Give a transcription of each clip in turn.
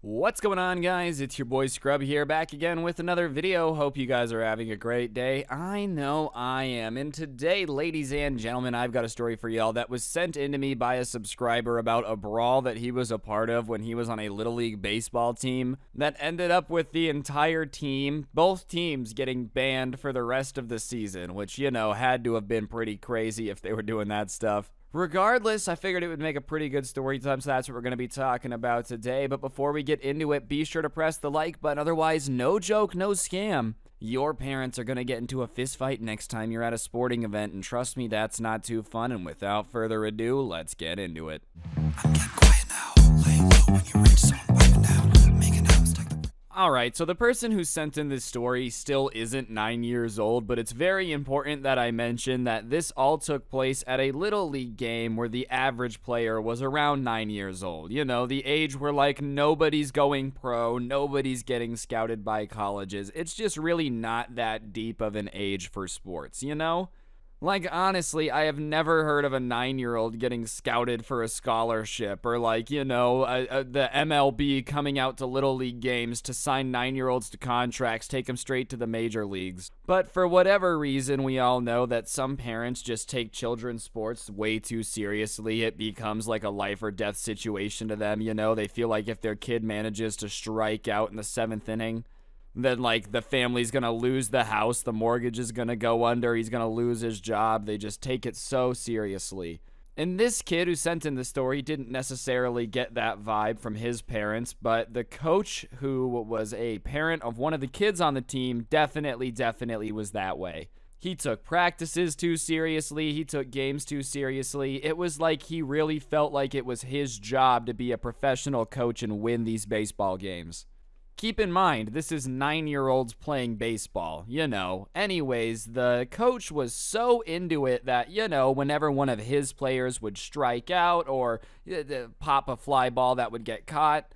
What's going on, guys? It's your boy Scrub here, back again with another video. Hope you guys are having a great day. I know I am. And today, ladies and gentlemen, I've got a story for y'all that was sent in to me by a subscriber about a brawl that he was a part of when he was on a Little League baseball team that ended up with the entire team, both teams, getting banned for the rest of the season, which, you know, had to have been pretty crazy if they were doing that stuff. Regardless, I figured it would make a pretty good story time, so that's what we're going to be talking about today. But before we get into it, be sure to press the like button. Otherwise, no joke, no scam. Your parents are going to get into a fist fight next time you're at a sporting event, and trust me, that's not too fun. And without further ado, let's get into it. I'm getting quiet now. Laying low when you reach zone, biting down, making out, take the... Alright, so the person who sent in this story still isn't 9 years old, but it's very important that I mention that this all took place at a Little League game where the average player was around 9 years old. You know, the age where, like, nobody's going pro, nobody's getting scouted by colleges. It's just really not that deep of an age for sports, you know? Like, honestly, I have never heard of a 9-year-old getting scouted for a scholarship or, like, you know, the MLB coming out to Little League games to sign 9-year-olds to contracts, take them straight to the major leagues. But for whatever reason, we all know that some parents just take children's sports way too seriously. It becomes like a life or death situation to them, you know? They feel like if their kid manages to strike out in the 7th inning, then, like, the family's gonna lose the house, the mortgage is gonna go under, he's gonna lose his job. They just take it so seriously. And this kid who sent in the story didn't necessarily get that vibe from his parents, but the coach, who was a parent of one of the kids on the team, definitely was that way. He took practices too seriously, he took games too seriously. It was like he really felt like it was his job to be a professional coach and win these baseball games. Keep in mind, this is 9-year-olds playing baseball, you know. Anyways, the coach was so into it that, you know, whenever one of his players would strike out or pop a fly ball that would get caught,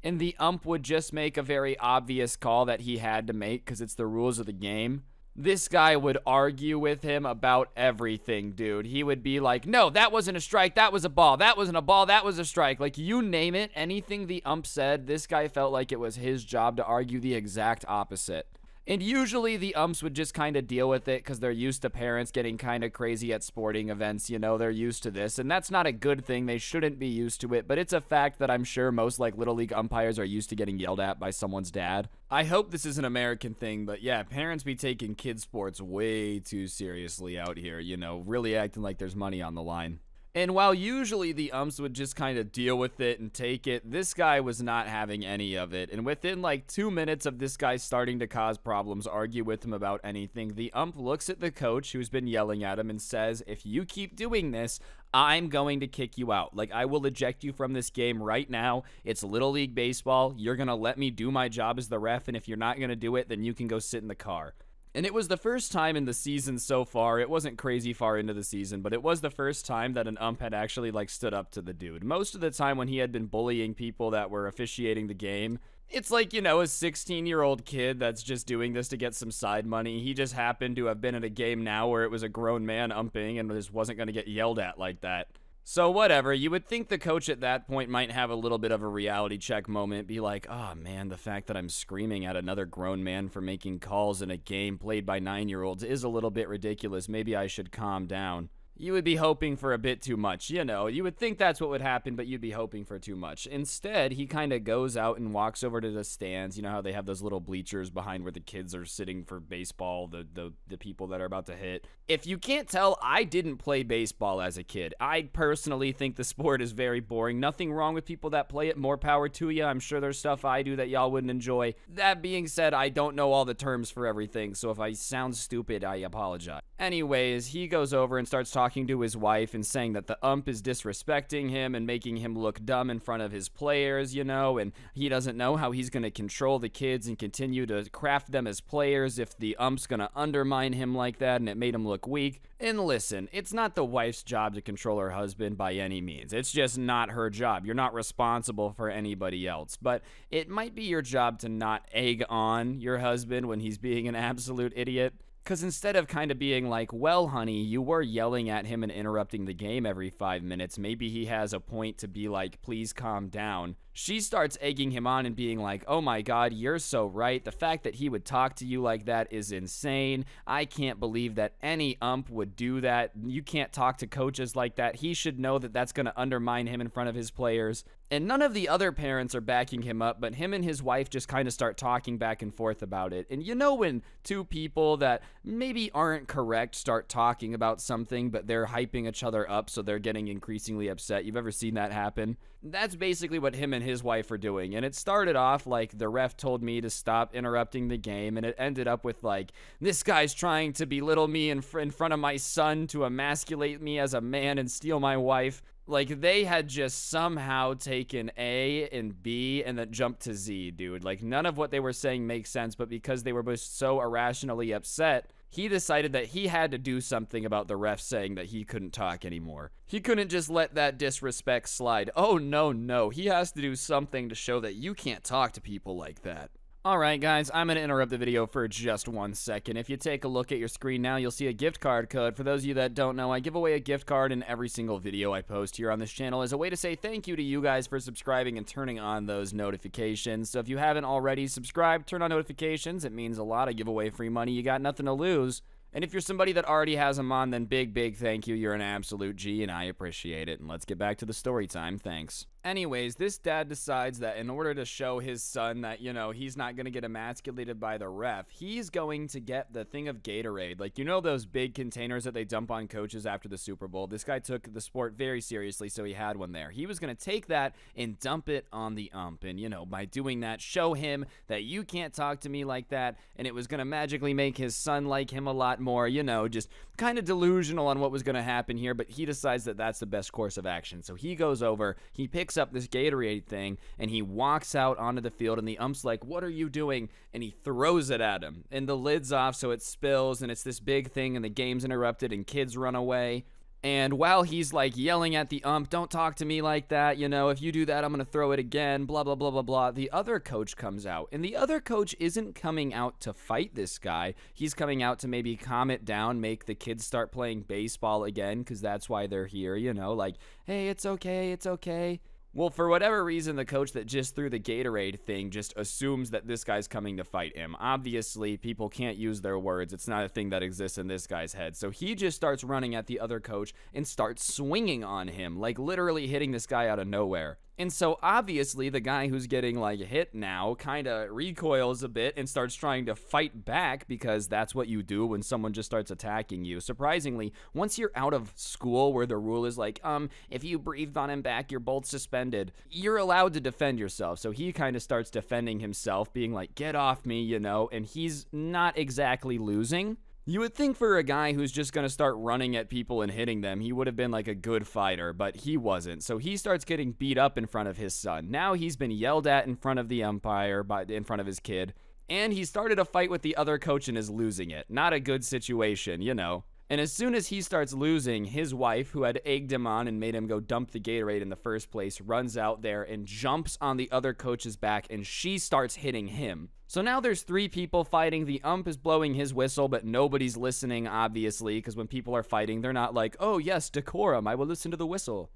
and the ump would just make a very obvious call that he had to make because it's the rules of the game, this guy would argue with him about everything, dude. He would be like, no, that wasn't a strike, that was a ball, that wasn't a ball, that was a strike. Like, you name it, anything the ump said, this guy felt like it was his job to argue the exact opposite. And usually the umps would just kind of deal with it because they're used to parents getting kind of crazy at sporting events, you know, they're used to this. And that's not a good thing, they shouldn't be used to it, but it's a fact that I'm sure most, like, Little League umpires are used to getting yelled at by someone's dad. I hope this is an American thing, but yeah, parents be taking kids' sports way too seriously out here, you know, really acting like there's money on the line. And while usually the umps would just kind of deal with it and take it, this guy was not having any of it. And within like 2 minutes of this guy starting to cause problems, argue with him about anything, the ump looks at the coach who's been yelling at him and says, if you keep doing this, I'm going to kick you out. Like, I will eject you from this game right now. It's Little League baseball. You're going to let me do my job as the ref, and if you're not going to do it, then you can go sit in the car. And it was the first time in the season so far, it wasn't crazy far into the season, but it was the first time that an ump had actually, like, stood up to the dude. Most of the time when he had been bullying people that were officiating the game, it's like, you know, a 16-year-old kid that's just doing this to get some side money. He just happened to have been at a game now where it was a grown man umping and just wasn't going to get yelled at like that. So whatever, you would think the coach at that point might have a little bit of a reality check moment, be like, oh man, the fact that I'm screaming at another grown man for making calls in a game played by 9-year-olds is a little bit ridiculous, maybe I should calm down. You would be hoping for a bit too much, you know, you would think that's what would happen, but you'd be hoping for too much. Instead, he kind of goes out and walks over to the stands, you know how they have those little bleachers behind where the kids are sitting for baseball, the people that are about to hit. If you can't tell, I didn't play baseball as a kid. I personally think the sport is very boring. Nothing wrong with people that play it, more power to you. I'm sure there's stuff I do that y'all wouldn't enjoy. That being said, I don't know all the terms for everything, so if I sound stupid, I apologize. Anyways, he goes over and starts talking to his wife and saying that the ump is disrespecting him and making him look dumb in front of his players, you know, and he doesn't know how he's going to control the kids and continue to craft them as players if the ump's going to undermine him like that, and it made him look weak. And listen, it's not the wife's job to control her husband by any means. It's just not her job. You're not responsible for anybody else, but it might be your job to not egg on your husband when he's being an absolute idiot. Because instead of kind of being like, well, honey, you were yelling at him and interrupting the game every 5 minutes, maybe he has a point to be like, please calm down. She starts egging him on and being like, oh my God, you're so right. The fact that he would talk to you like that is insane. I can't believe that any ump would do that. You can't talk to coaches like that. He should know that that's going to undermine him in front of his players. And none of the other parents are backing him up, but him and his wife just kind of start talking back and forth about it. And you know when two people that maybe aren't correct start talking about something, but they're hyping each other up so they're getting increasingly upset? You've ever seen that happen? That's basically what him and his wife are doing. And it started off like the ref told me to stop interrupting the game, and it ended up with like, this guy's trying to belittle me in front of my son to emasculate me as a man and steal my wife. Like, they had just somehow taken A and B and then jumped to Z, dude. Like, none of what they were saying makes sense, but because they were both so irrationally upset, he decided that he had to do something about the ref saying that he couldn't talk anymore. He couldn't just let that disrespect slide. Oh, no. He has to do something to show that you can't talk to people like that. Alright guys, I'm going to interrupt the video for just 1 second. If you take a look at your screen now, you'll see a gift card code. For those of you that don't know, I give away a gift card in every single video I post here on this channel as a way to say thank you to you guys for subscribing and turning on those notifications. So if you haven't already subscribed, turn on notifications. It means a lot. I give away free money. You got nothing to lose. And if you're somebody that already has them on, then big thank you. You're an absolute G, and I appreciate it. And let's get back to the story time. Thanks. Anyways, this dad decides that in order to show his son that, you know, he's not going to get emasculated by the ref, he's going to get the thing of Gatorade. Like, you know those big containers that they dump on coaches after the Super Bowl? This guy took the sport very seriously, so he had one there. He was going to take that and dump it on the ump. And, you know, by doing that, show him that you can't talk to me like that. And it was going to magically make his son like him a lot more, you know, just kind of delusional on what was going to happen here. But he decides that that's the best course of action. So he goes over, he picks up this Gatorade thing, and he walks out onto the field, and the ump's like, what are you doing? And he throws it at him, and the lid's off so it spills, and it's this big thing, and the game's interrupted, and kids run away. And while he's like yelling at the ump, don't talk to me like that, you know, if you do that, I'm gonna throw it again, blah, blah, blah, blah, blah, the other coach comes out. And the other coach isn't coming out to fight this guy. He's coming out to maybe calm it down, make the kids start playing baseball again, because that's why they're here, you know, like, hey, it's okay, it's okay. Well, for whatever reason, the coach that just threw the Gatorade thing just assumes that this guy's coming to fight him. Obviously, people can't use their words. It's not a thing that exists in this guy's head. So he just starts running at the other coach and starts swinging on him, like literally hitting this guy out of nowhere. And so obviously the guy who's getting like hit now kind of recoils a bit and starts trying to fight back, because that's what you do when someone just starts attacking you. Surprisingly, once you're out of school where the rule is like, if you breathed on him back, you're both suspended, you're allowed to defend yourself. So he kind of starts defending himself, being like, get off me, you know, and he's not exactly losing. You would think for a guy who's just going to start running at people and hitting them, he would have been like a good fighter, but he wasn't. So he starts getting beat up in front of his son. Now he's been yelled at in front of the umpire, in front of his kid, and he started a fight with the other coach and is losing it. Not a good situation, you know. And as soon as he starts losing, his wife, who had egged him on and made him go dump the Gatorade in the first place, runs out there and jumps on the other coach's back, and she starts hitting him. So now there's 3 people fighting. The ump is blowing his whistle, but nobody's listening, obviously, because when people are fighting, they're not like, oh yes, decorum, I will listen to the whistle.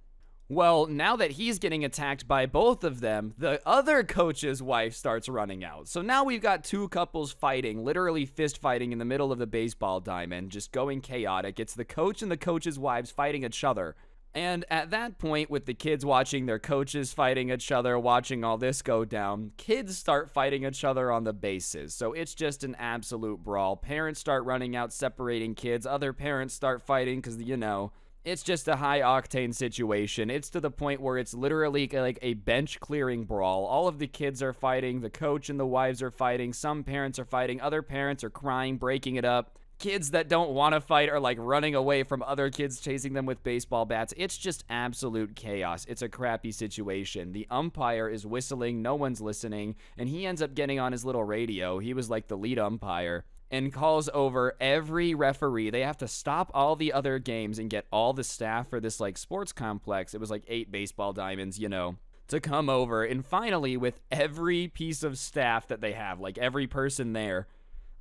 Well, now that he's getting attacked by both of them, the other coach's wife starts running out. So now we've got 2 couples fighting, literally fist fighting in the middle of the baseball diamond, just going chaotic. It's the coach and the coach's wives fighting each other. And at that point, with the kids watching their coaches fighting each other, watching all this go down, kids start fighting each other on the bases. So it's just an absolute brawl. Parents start running out, separating kids. Other parents start fighting because, you know, it's just a high-octane situation. It's to the point where it's literally like a bench-clearing brawl. All of the kids are fighting. The coach and the wives are fighting. Some parents are fighting. Other parents are crying, breaking it up. Kids that don't want to fight are like running away from other kids chasing them with baseball bats. It's just absolute chaos. It's a crappy situation. The umpire is whistling, no one's listening, and he ends up getting on his little radio. He was like the lead umpire, and calls over every referee. They have to stop all the other games and get all the staff for this like sports complex. It was like 8 baseball diamonds, you know, to come over. And finally, with every piece of staff that they have, like every person there,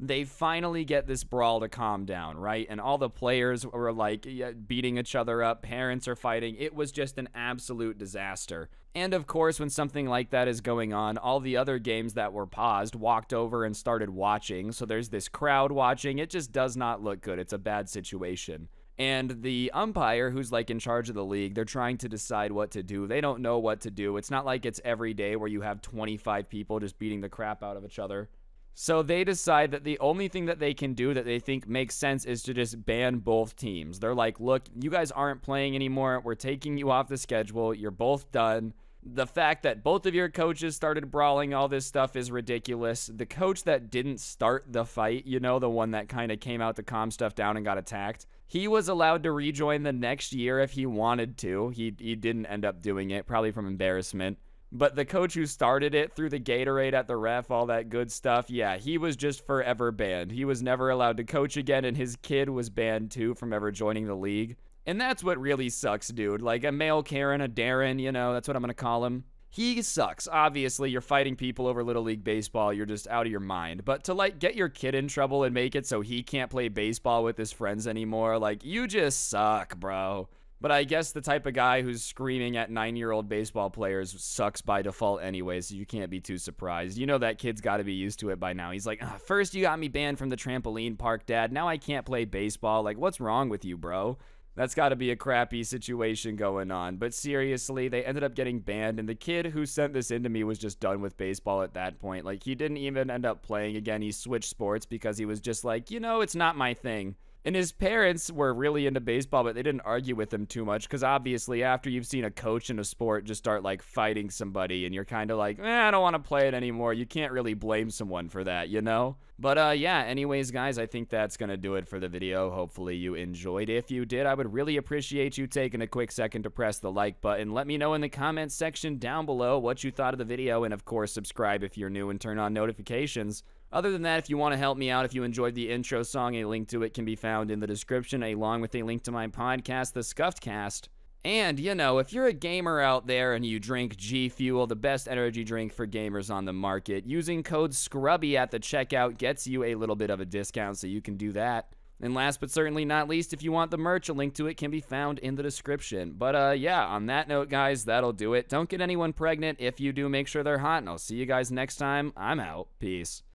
They finally get this brawl to calm down, right? And all the players were like beating each other up, parents are fighting. It was just an absolute disaster. And of course, when something like that is going on, all the other games that were paused walked over and started watching. So there's this crowd watching. It just does not look good. It's a bad situation. And the umpire, who's like in charge of the league, they're trying to decide what to do. They don't know what to do. It's not like it's every day where you have 25 people just beating the crap out of each other. So they decide that the only thing that they can do that they think makes sense is to just ban both teams. They're like, look, you guys aren't playing anymore. We're taking you off the schedule. You're both done. The fact that both of your coaches started brawling, all this stuff is ridiculous. The coach that didn't start the fight, you know, the one that kind of came out to calm stuff down and got attacked, he was allowed to rejoin the next year if he wanted to. He didn't end up doing it, probably from embarrassment. But the coach who started it, threw the Gatorade at the ref, all that good stuff, yeah, he was just forever banned. He was never allowed to coach again, and his kid was banned too from ever joining the league. And that's what really sucks, dude. Like a male Karen, a Darren, you know, that's what I'm gonna call him. He sucks. Obviously, you're fighting people over Little League Baseball. You're just out of your mind. But to, like, get your kid in trouble and make it so he can't play baseball with his friends anymore, like, you just suck, bro. But I guess the type of guy who's screaming at 9-year-old baseball players sucks by default anyway, so you can't be too surprised. You know that kid's got to be used to it by now. He's like, first you got me banned from the trampoline park, Dad. Now I can't play baseball. Like, what's wrong with you, bro? That's got to be a crappy situation going on. But seriously, they ended up getting banned, and the kid who sent this in to me was just done with baseball at that point. Like, he didn't even end up playing again. He switched sports because he was just like, you know, it's not my thing. And his parents were really into baseball, but they didn't argue with him too much because obviously after you've seen a coach in a sport just start like fighting somebody and you're kind of like, I don't want to play it anymore. You can't really blame someone for that, you know? But yeah, anyways, guys, I think that's going to do it for the video. Hopefully you enjoyed. If you did, I would really appreciate you taking a quick second to press the like button. Let me know in the comments section down below what you thought of the video, and of course, subscribe if you're new and turn on notifications. Other than that, if you want to help me out, if you enjoyed the intro song, a link to it can be found in the description, along with a link to my podcast, The Scuffed Cast. And, you know, if you're a gamer out there and you drink G Fuel, the best energy drink for gamers on the market, using code SCRUBBY at the checkout gets you a little bit of a discount, so you can do that. And last but certainly not least, if you want the merch, a link to it can be found in the description. But yeah, on that note, guys, that'll do it. Don't get anyone pregnant. If you do, make sure they're hot, and I'll see you guys next time. I'm out. Peace.